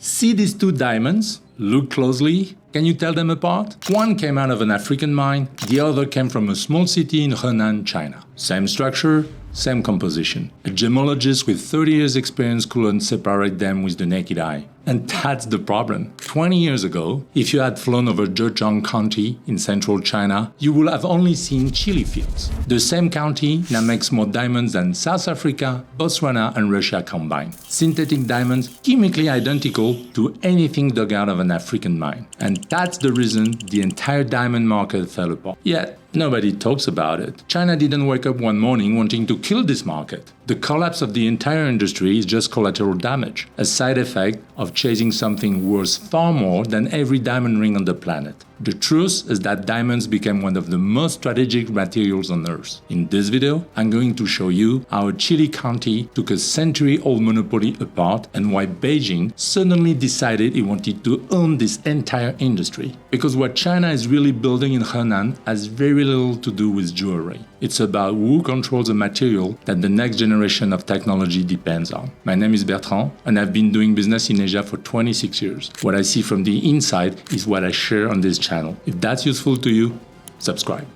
See these two diamonds? Look closely. Can you tell them apart? One came out of an African mine, the other came from a small city in Henan, China. Same structure, same composition. A gemologist with 30 years experience couldn't separate them with the naked eye. And that's the problem. 20 years ago, if you had flown over Zhejiang County in central China, you would have only seen chili fields. The same county now makes more diamonds than South Africa, Botswana and Russia combined. Synthetic diamonds chemically identical to anything dug out of an African mine. And that's the reason the entire diamond market fell apart. Yet, nobody talks about it. China didn't wake up one morning wanting to kill this market. The collapse of the entire industry is just collateral damage, a side effect of chasing something worth far more than every diamond ring on the planet. The truth is that diamonds became one of the most strategic materials on Earth. In this video, I'm going to show you how Chile County took a century-old monopoly apart and why Beijing suddenly decided it wanted to own this entire industry. Because what China is really building in Henan has very little to do with jewelry. It's about who controls the material that the next generation of technology depends on. My name is Bertrand, and I've been doing business in Asia for 26 years. What I see from the inside is what I share on this channel. If that's useful to you, subscribe.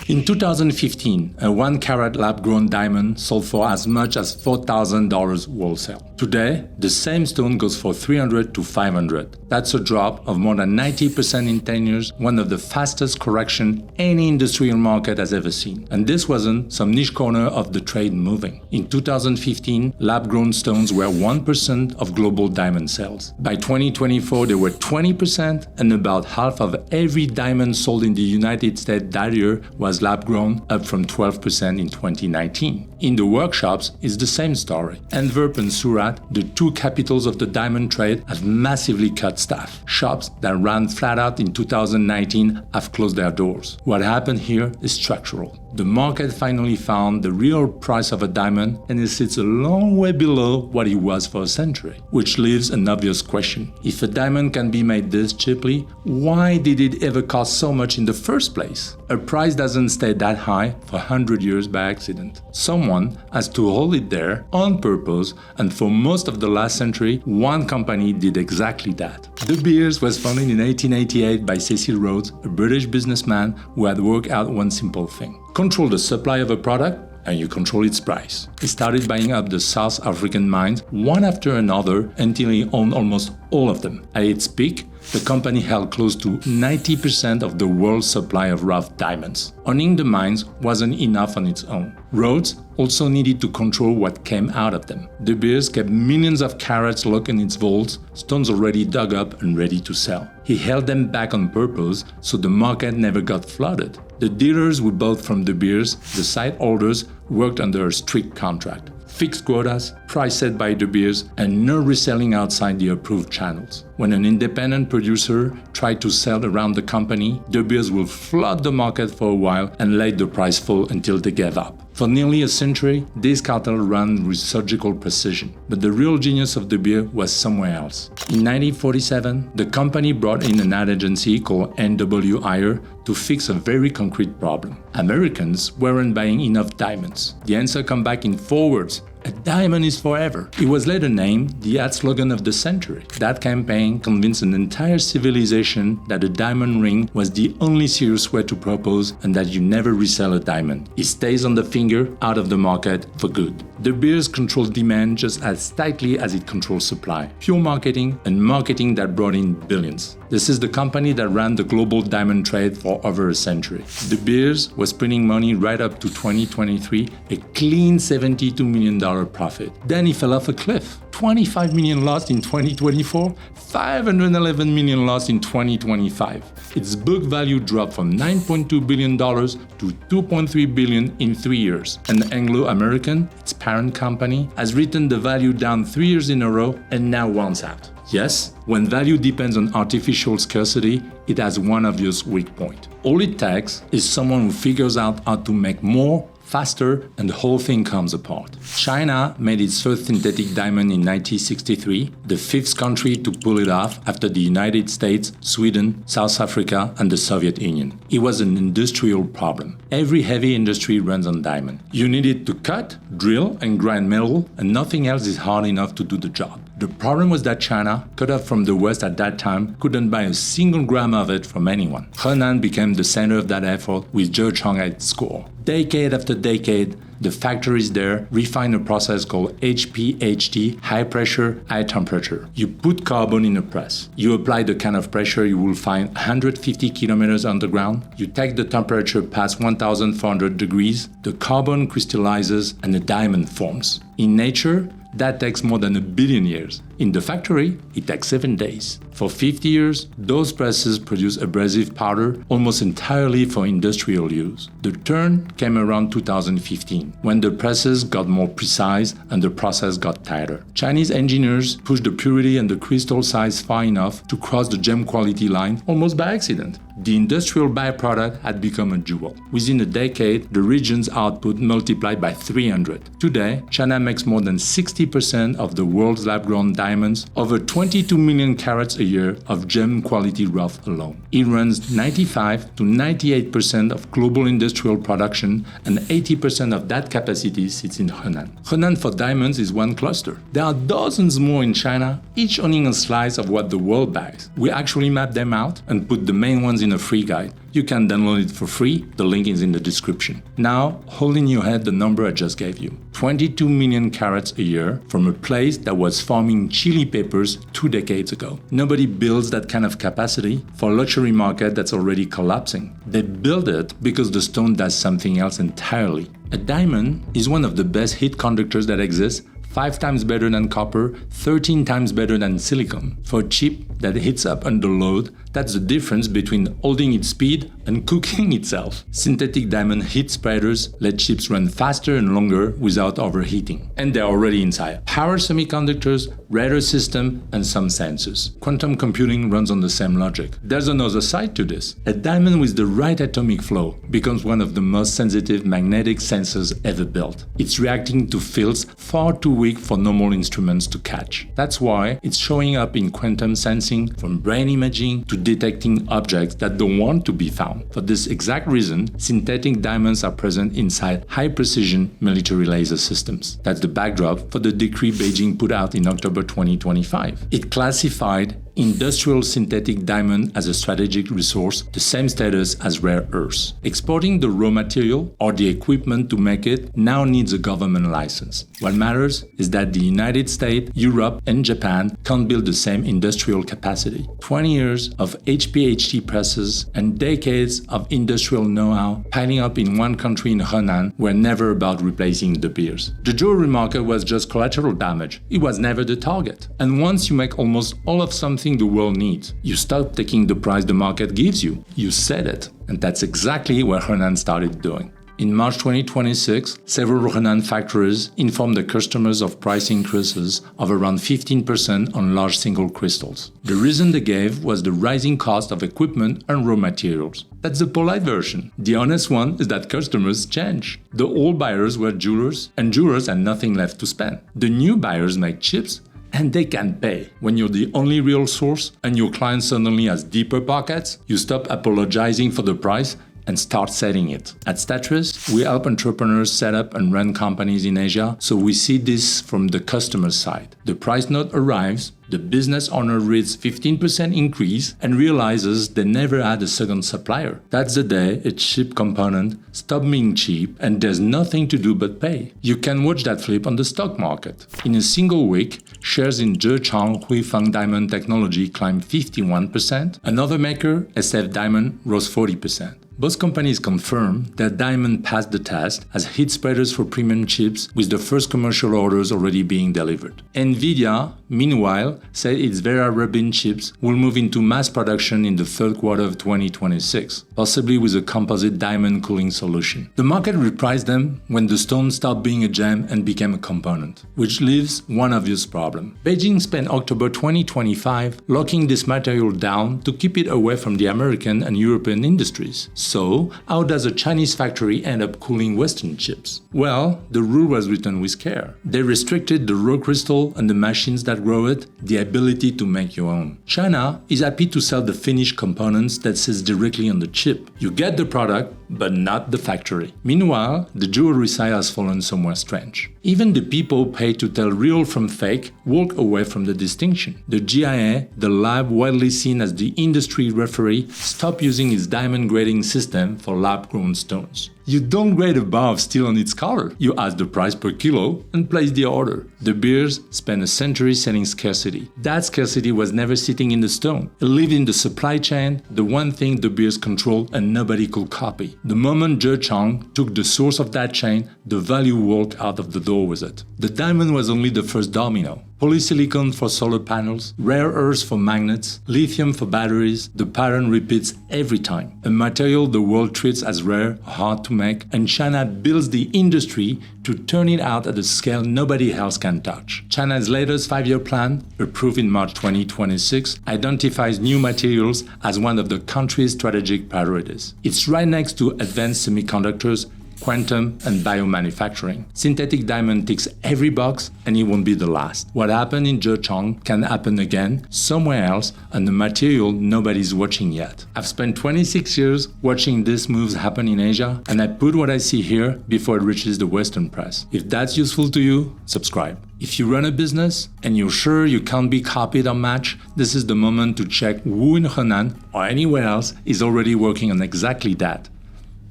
In 2015, a 1-carat lab-grown diamond sold for as much as $4,000 wholesale. Today, the same stone goes for $300 to $500. That's a drop of more than 90% in 10 years, one of the fastest corrections any industrial market has ever seen. And this wasn't some niche corner of the trade moving. In 2015, lab-grown stones were 1% of global diamond sales. By 2024, they were 20%, and about half of every diamond sold in the United States that year was lab-grown, up from 12% in 2019. In the workshops, it's the same story. Antwerp and Surat, the two capitals of the diamond trade, have massively cut staff. Shops that ran flat out in 2019 have closed their doors. What happened here is structural. The market finally found the real price of a diamond, and it sits a long way below what it was for a century. Which leaves an obvious question. If a diamond can be made this cheaply, why did it ever cost so much in the first place? A price doesn't stay that high for 100 years by accident. Someone has to hold it there on purpose, and for most of the last century, one company did exactly that. De Beers was founded in 1888 by Cecil Rhodes, a British businessman who had worked out one simple thing. Control the supply of a product, and you control its price. He started buying up the South African mines one after another until he owned almost all of them. At its peak, the company held close to 90% of the world's supply of rough diamonds. Owning the mines wasn't enough on its own. Rhodes also needed to control what came out of them. De Beers kept millions of carats locked in its vaults, stones already dug up and ready to sell. He held them back on purpose so the market never got flooded. The dealers who bought from De Beers, the site holders, worked under a strict contract. Fixed quotas, price set by De Beers, and no reselling outside the approved channels. When an independent producer tried to sell around the company, De Beers will flood the market for a while and let the price fall until they gave up. For nearly a century, this cartel ran with surgical precision, but the real genius of De Beers was somewhere else. In 1947, the company brought in an ad agency called N.W. Ayer to fix a very concrete problem. Americans weren't buying enough diamonds. The answer came back in 4 words: a diamond is forever. It was later named the ad slogan of the century. That campaign convinced an entire civilization that a diamond ring was the only serious way to propose and that you never resell a diamond. It stays on the finger, out of the market for good. De Beers controlled demand just as tightly as it controls supply. Pure marketing, and marketing that brought in billions. This is the company that ran the global diamond trade for over a century. De Beers was printing money right up to 2023, a clean $72 million profit. Then he fell off a cliff. 25 million lost in 2024, 511 million lost in 2025. Its book value dropped from $9.2 billion to $2.3 billion in 3 years. And Anglo-American, its parent company, has written the value down 3 years in a row and now wants out. Yes, when value depends on artificial scarcity, it has one obvious weak point. All it takes is someone who figures out how to make more faster, and the whole thing comes apart. China made its first synthetic diamond in 1963, the fifth country to pull it off after the United States, Sweden, South Africa, and the Soviet Union. It was an industrial problem. Every heavy industry runs on diamond. You needed to cut, drill, and grind metal, and nothing else is hard enough to do the job. The problem was that China, cut off from the West at that time, couldn't buy a single gram of it from anyone. Henan became the center of that effort with Zhejiang at its core. Decade after decade, the factories there refine a process called HPHT, high pressure, high temperature. You put carbon in a press. You apply the kind of pressure you will find 150 kilometers underground. You take the temperature past 1400 degrees, the carbon crystallizes and a diamond forms. In nature, that takes more than 1 billion years. In the factory, it takes 7 days. For 50 years, those presses produce abrasive powder almost entirely for industrial use. The turn came around 2015, when the presses got more precise and the process got tighter. Chinese engineers pushed the purity and the crystal size far enough to cross the gem quality line almost by accident. The industrial byproduct had become a jewel. Within a decade, the region's output multiplied by 300. Today, China makes more than 60% of the world's lab-grown diamonds, over 22 million carats a year of gem-quality rough alone. It runs 95 to 98% of global industrial production, and 80% of that capacity sits in Henan. Henan for diamonds is one cluster. There are dozens more in China, each owning a slice of what the world buys. We actually map them out and put the main ones in a free guide. You can download it for free, the link is in the description. Now, hold in your head the number I just gave you. 22 million carats a year from a place that was farming chili peppers 2 decades ago. Nobody builds that kind of capacity for a luxury market that's already collapsing. They build it because the stone does something else entirely. A diamond is one of the best heat conductors that exists, 5 times better than copper, 13 times better than silicon. For a chip that heats up under load, that's the difference between holding its speed and cooking itself. Synthetic diamond heat spreaders let chips run faster and longer without overheating. And they're already inside. Power semiconductors, radar system, and some sensors. Quantum computing runs on the same logic. There's another side to this. A diamond with the right atomic flow becomes one of the most sensitive magnetic sensors ever built. It's reacting to fields far too weak for normal instruments to catch. That's why it's showing up in quantum sensing, from brain imaging to detecting objects that don't want to be found. For this exact reason, synthetic diamonds are present inside high-precision military laser systems. That's the backdrop for the decree Beijing put out in October 2025. It classified industrial synthetic diamond as a strategic resource, the same status as rare earths. Exporting the raw material or the equipment to make it now needs a government license. What matters is that the United States, Europe, and Japan can't build the same industrial capacity. 20 years of HPHT presses and decades of industrial know-how piling up in one country in Henan were never about replacing De Beers. The jewelry market was just collateral damage. It was never the target. And once you make almost all of something the world needs, you stop taking the price the market gives you. You set it. And that's exactly what Henan started doing. In March 2026, several Henan factories informed the customers of price increases of around 15% on large single crystals. The reason they gave was the rising cost of equipment and raw materials. That's the polite version. The honest one is that customers change. The old buyers were jewelers, and jewelers had nothing left to spend. The new buyers make chips, and they can pay. When you're the only real source and your client suddenly has deeper pockets, you stop apologizing for the price and start setting it. At Statrys, we help entrepreneurs set up and run companies in Asia, so we see this from the customer side. The price note arrives, the business owner reads 15% increase and realizes they never had a second supplier. That's the day a cheap component stops being cheap and there's nothing to do but pay. You can watch that flip on the stock market. In a single week, shares in Zhejiang Huifeng Diamond Technology climbed 51%. Another maker, SF Diamond, rose 40%. Both companies confirm that diamond passed the test as heat spreaders for premium chips, with the first commercial orders already being delivered. Nvidia meanwhile, said its Vera Rubin chips will move into mass production in the third quarter of 2026, possibly with a composite diamond cooling solution. The market repriced them when the stone stopped being a gem and became a component, which leaves one obvious problem. Beijing spent October 2025 locking this material down to keep it away from the American and European industries. So, how does a Chinese factory end up cooling Western chips? Well, the rule was written with care. They restricted the raw crystal and the machines that grow it, the ability to make your own. China is happy to sell the finished components that sits directly on the chip. You get the product, but not the factory. Meanwhile, the jewelry side has fallen somewhere strange. Even the people paid to tell real from fake walk away from the distinction. The GIA, the lab widely seen as the industry referee, stopped using its diamond grading system for lab-grown stones. You don't grade a bar of steel on its color. You ask the price per kilo and place the order. De Beers spent a century selling scarcity. That scarcity was never sitting in the stone. It lived in the supply chain, the one thing De Beers controlled and nobody could copy. The moment Zhe Chang took the source of that chain, the value walked out of the door with it. The diamond was only the first domino. Polysilicon for solar panels, rare earths for magnets, lithium for batteries, the pattern repeats every time. A material the world treats as rare, hard to make, and China builds the industry to turn it out at a scale nobody else can touch. China's latest 5-year plan, approved in March 2026, identifies new materials as one of the country's strategic priorities. It's right next to advanced semiconductors, quantum, and biomanufacturing. Synthetic diamond ticks every box, and it won't be the last. What happened in Zhejiang can happen again somewhere else on a material nobody's watching yet. I've spent 26 years watching these moves happen in Asia, and I put what I see here before it reaches the Western press. If that's useful to you, subscribe. If you run a business and you're sure you can't be copied or matched, this is the moment to check who in Henan or anywhere else is already working on exactly that.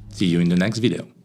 See you in the next video.